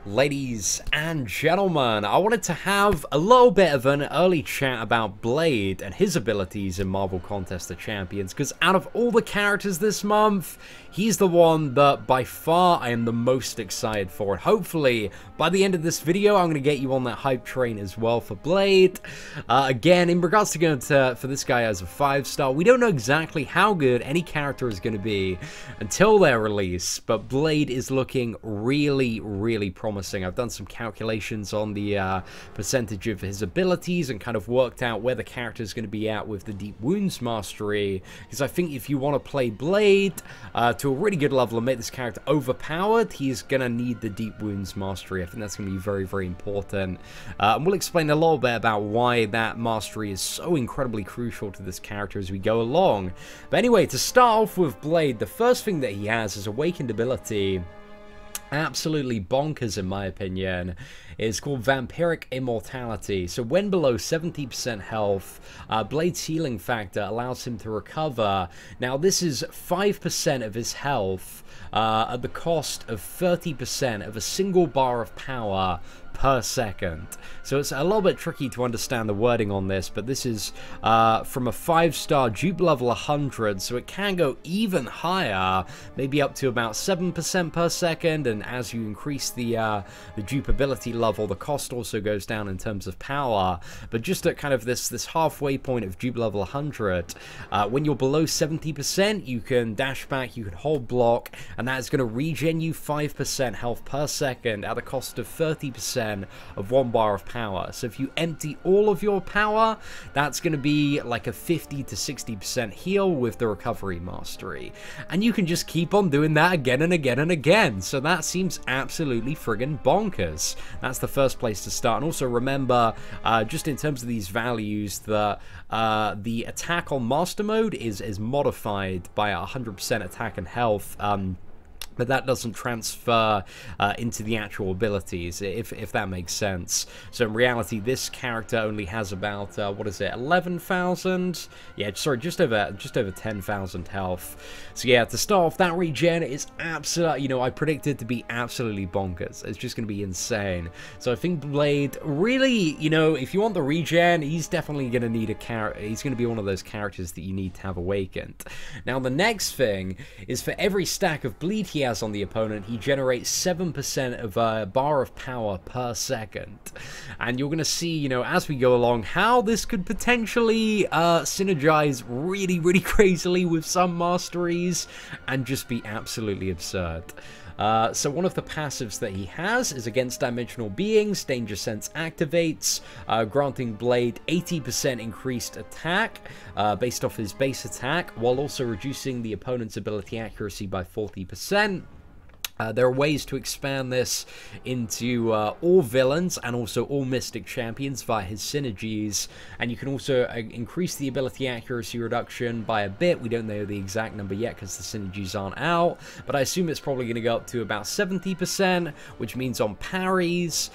Ladies and gentlemen, I wanted to have a little bit of an early chat about Blade and his abilities in Marvel Contest of Champions, because out of all the characters this month, he's the one that by far I am the most excited for. And hopefully, by the end of this video, I'm going to get you on that hype train as well for Blade. Again, in regards to going for this guy as a 5-star, we don't know exactly how good any character is going to be until their release, but Blade is looking really, really promising. I've done some calculations on the percentage of his abilities and kind of worked out where the character is going to be at with the Deep Wounds Mastery, because I think if you want to play Blade to a really good level and make this character overpowered, he's going to need the Deep Wounds Mastery. I think that's going to be very, very important. And we'll explain a little bit about why that mastery is so incredibly crucial to this character as we go along. But anyway, to start off with Blade, the first thing that he has is Awakened ability. Absolutely bonkers in my opinion. It's called Vampiric Immortality. So when below 70% health, Blade's healing factor allows him to recover. Now this is 5% of his health at the cost of 30% of a single bar of power per second. So it's a little bit tricky to understand the wording on this, but this is from a 5-star dupe level 100, so it can go even higher, maybe up to about 7% per second, and as you increase the dupe ability level, the cost also goes down in terms of power. But just at kind of this halfway point of dupe level 100, when you're below 70%, you can dash back, you can hold block, and that is going to regen you 5% health per second at the cost of 30% of 1 bar of power. So if you empty all of your power, that's going to be like a 50 to 60% heal with the recovery mastery. And you can just keep on doing that again and again and again. So that seems absolutely friggin' bonkers. That's the first place to start. And also remember, just in terms of these values, that the attack on master mode is modified by 100% attack and health. But that doesn't transfer into the actual abilities, if that makes sense. So in reality, this character only has about, what is it, 11,000? Yeah, sorry, just over 10,000 health. So yeah, to start off, that regen is absolutely, you know, I predict it to be absolutely bonkers. It's just going to be insane. So I think Blade, really, you know, if you want the regen, he's definitely going to need a character. He's going to be one of those characters that you need to have awakened. Now, the next thing is for every stack of bleed he has on the opponent, he generates 7% of a bar of power per second. And you're going to see, you know, as we go along, how this could potentially synergize really, really crazily with some masteries and just be absolutely absurd. So one of the passives that he has is against dimensional beings. Danger Sense activates, granting Blade 80% increased attack based off his base attack, while also reducing the opponent's ability accuracy by 40%. There are ways to expand this into all villains and also all Mystic Champions via his synergies, and you can also increase the ability accuracy reduction by a bit. We don't know the exact number yet because the synergies aren't out, but I assume it's probably going to go up to about 70%, which means on parries,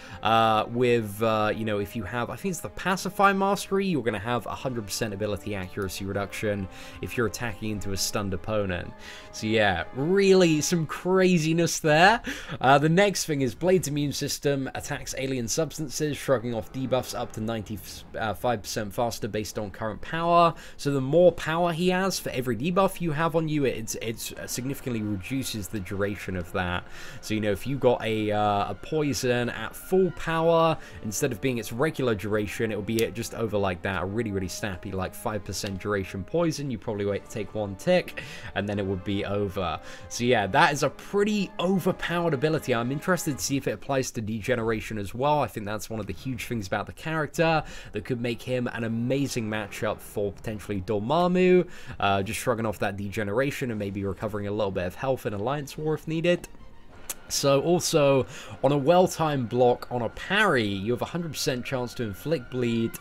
with, you know, if you have, I think it's the Pacify Mastery, you're going to have 100% ability accuracy reduction if you're attacking into a stunned opponent. So yeah, really some craziness there. The next thing is Blade's immune system attacks alien substances, shrugging off debuffs up to 95% faster based on current power. So the more power he has for every debuff you have on you, it significantly reduces the duration of that. So, you know, if you got a poison at full power, instead of being its regular duration, it will be just over like that, a really, really snappy, like 5% duration poison. You probably wait to take 1 tick, and then it would be over. So yeah, that is a pretty overpowered ability. I'm interested to see if it applies to Degeneration as well. I think that's one of the huge things about the character that could make him an amazing matchup for potentially Dormammu, just shrugging off that Degeneration and maybe recovering a little bit of health in Alliance War if needed. So also, on a well-timed block on a parry, you have a 100% chance to inflict bleed,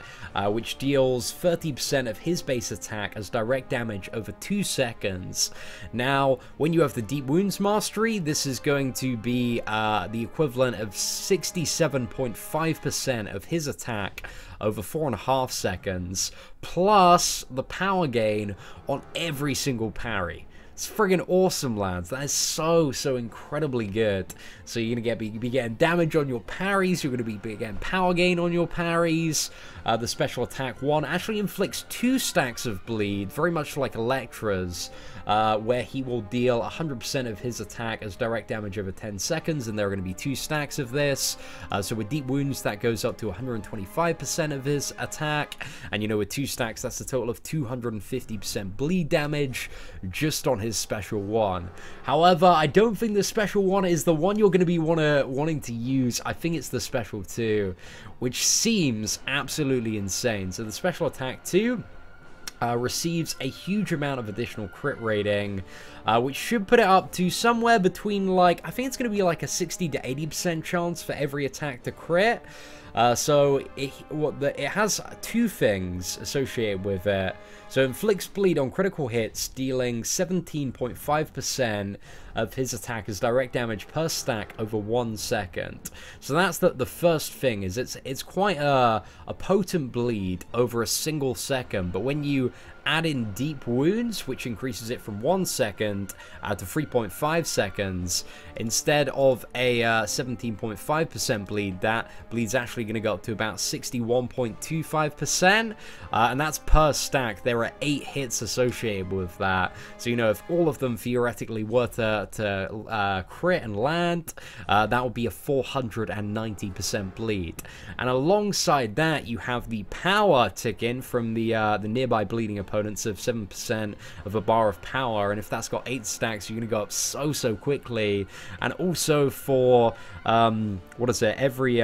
which deals 30% of his base attack as direct damage over 2 seconds. Now, when you have the Deep Wounds Mastery, this is going to be the equivalent of 67.5% of his attack over 4.5 seconds, plus the power gain on every single parry. It's friggin' awesome, lads. That is so incredibly good. So you're going to be getting damage on your parries. You're going to be getting power gain on your parries. The special attack 1 actually inflicts 2 stacks of bleed, very much like Electra's, where he will deal 100% of his attack as direct damage over 10 seconds, and there are going to be 2 stacks of this. So with Deep Wounds, that goes up to 125% of his attack, and you know, with 2 stacks, that's a total of 250% bleed damage just on his special 1. However, I don't think the special 1 is the one you're going to be wanting to use. I think it's the special 2, which seems absolutely insane. So the special attack 2 receives a huge amount of additional crit rating, which should put it up to somewhere between, like, I think it's going to be like a 60 to 80% chance for every attack to crit. So it has 2 things associated with it. So inflicts bleed on critical hits, dealing 17.5% of his attack as direct damage per stack over 1 second. So that's the first thing, is it's quite a potent bleed over a single second, but when you add in Deep Wounds, which increases it from 1 second to 3.5 seconds, instead of a 17.5% bleed, that bleed's actually going to go up to about 61.25%, and that's per stack. There are 8 hits associated with that, so you know, if all of them theoretically were to crit and land, that would be a 490% bleed. And alongside that, you have the power tick in from the nearby bleeding opponents of 7% of a bar of power, and if that's got 8 stacks, you're going to go up so quickly. And also for what is it, every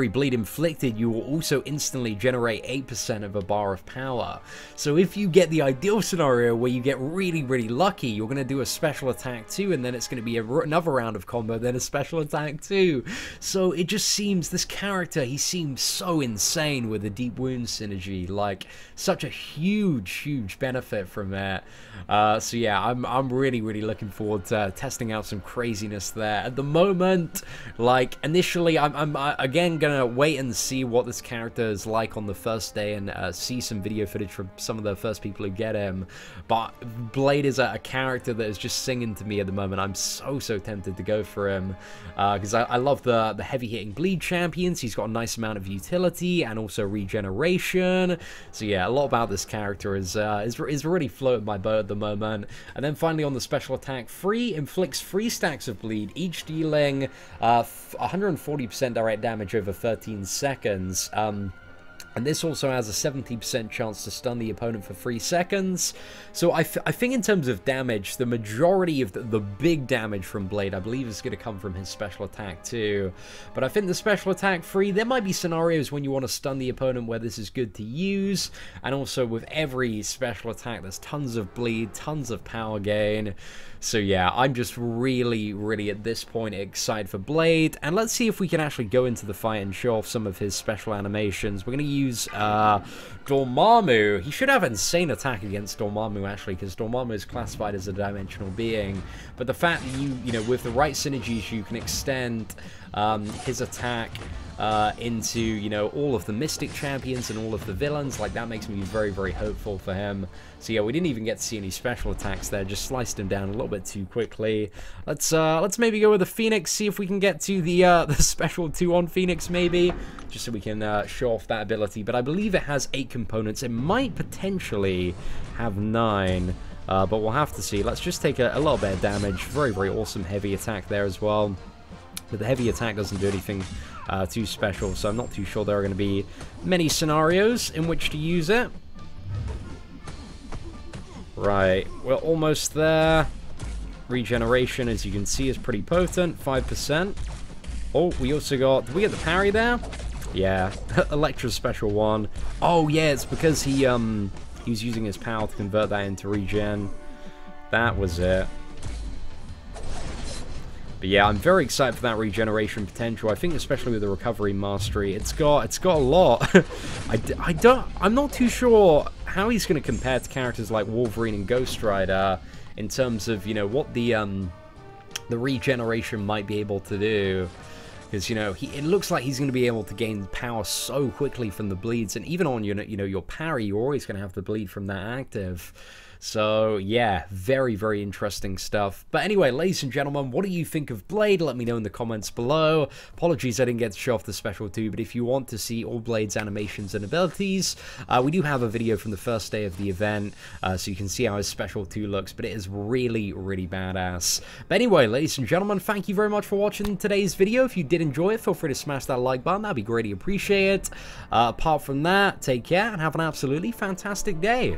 bleed inflicted, you will also instantly generate 8% of a bar of power. So if you get the ideal scenario where you get really lucky, you're going to do a special attack 2, and then it's going to be another round of combo, then a special attack 2. So it just seems, this character, he seems so insane with the Deep Wound synergy, like such a huge benefit from it. So yeah, I'm really looking forward to testing out some craziness there. At the moment, like, initially, I'm again gonna wait and see what this character is like on the first day, and see some video footage from some of the first people who get him. But Blade is a character that is just singing to me at the moment. I'm so tempted to go for him, because I love the heavy hitting bleed champions. He's got a nice amount of utility and also regeneration. So yeah, a lot about this character is really floating my boat at the moment. And then finally, on the special attack 3, inflicts 3 stacks of bleed, each dealing 140% direct damage over 13 seconds. And this also has a 70% chance to stun the opponent for 3 seconds. So I think in terms of damage, the majority of the big damage from Blade, I believe, is going to come from his special attack 2. But I think the special attack 3, there might be scenarios when you want to stun the opponent where this is good to use. And also with every special attack, there's tons of bleed, tons of power gain. So yeah, I'm just really at this point excited for Blade. And let's see if we can actually go into the fight and show off some of his special animations. We're going to use Dormammu. He should have insane attack against Dormammu, actually, because Dormammu is classified as a dimensional being. But the fact that you know, with the right synergies, you can extend his attack into, you know, all of the Mystic champions and all of the villains, like, that makes me very hopeful for him. So yeah, we didn't even get to see any special attacks there, just sliced him down a little bit too quickly. Let's maybe go with the Phoenix, see if we can get to the special 2 on Phoenix, maybe, just so we can show off that ability. But I believe it has 8 components. It might potentially have 9, but we'll have to see. Let's just take a little bit of damage. Very awesome heavy attack there as well. But the heavy attack doesn't do anything too special, so I'm not too sure there are going to be many scenarios in which to use it. Right, we're almost there. Regeneration, as you can see, is pretty potent, 5%. Oh, we also got... Did we get the parry there? Yeah, Electra's special 1. Oh yeah, it's because he was using his power to convert that into regen. That was it. But yeah, I'm very excited for that regeneration potential. I think especially with the recovery mastery, it's got a lot. I'm not too sure how he's going to compare to characters like Wolverine and Ghost Rider in terms of, you know, what the regeneration might be able to do. Because, you know, it looks like he's going to be able to gain power so quickly from the bleeds, and even on your parry, you're always going to have the bleed from that active. So, yeah, very, very interesting stuff. But anyway, ladies and gentlemen, what do you think of Blade? Let me know in the comments below. Apologies I didn't get to show off the Special 2, but if you want to see all Blade's animations and abilities, we do have a video from the first day of the event, so you can see how his Special 2 looks, but it is really, really badass. But anyway, ladies and gentlemen, thank you very much for watching today's video. If you did enjoy it, feel free to smash that like button. That'd be greatly appreciated. Apart from that, take care and have an absolutely fantastic day.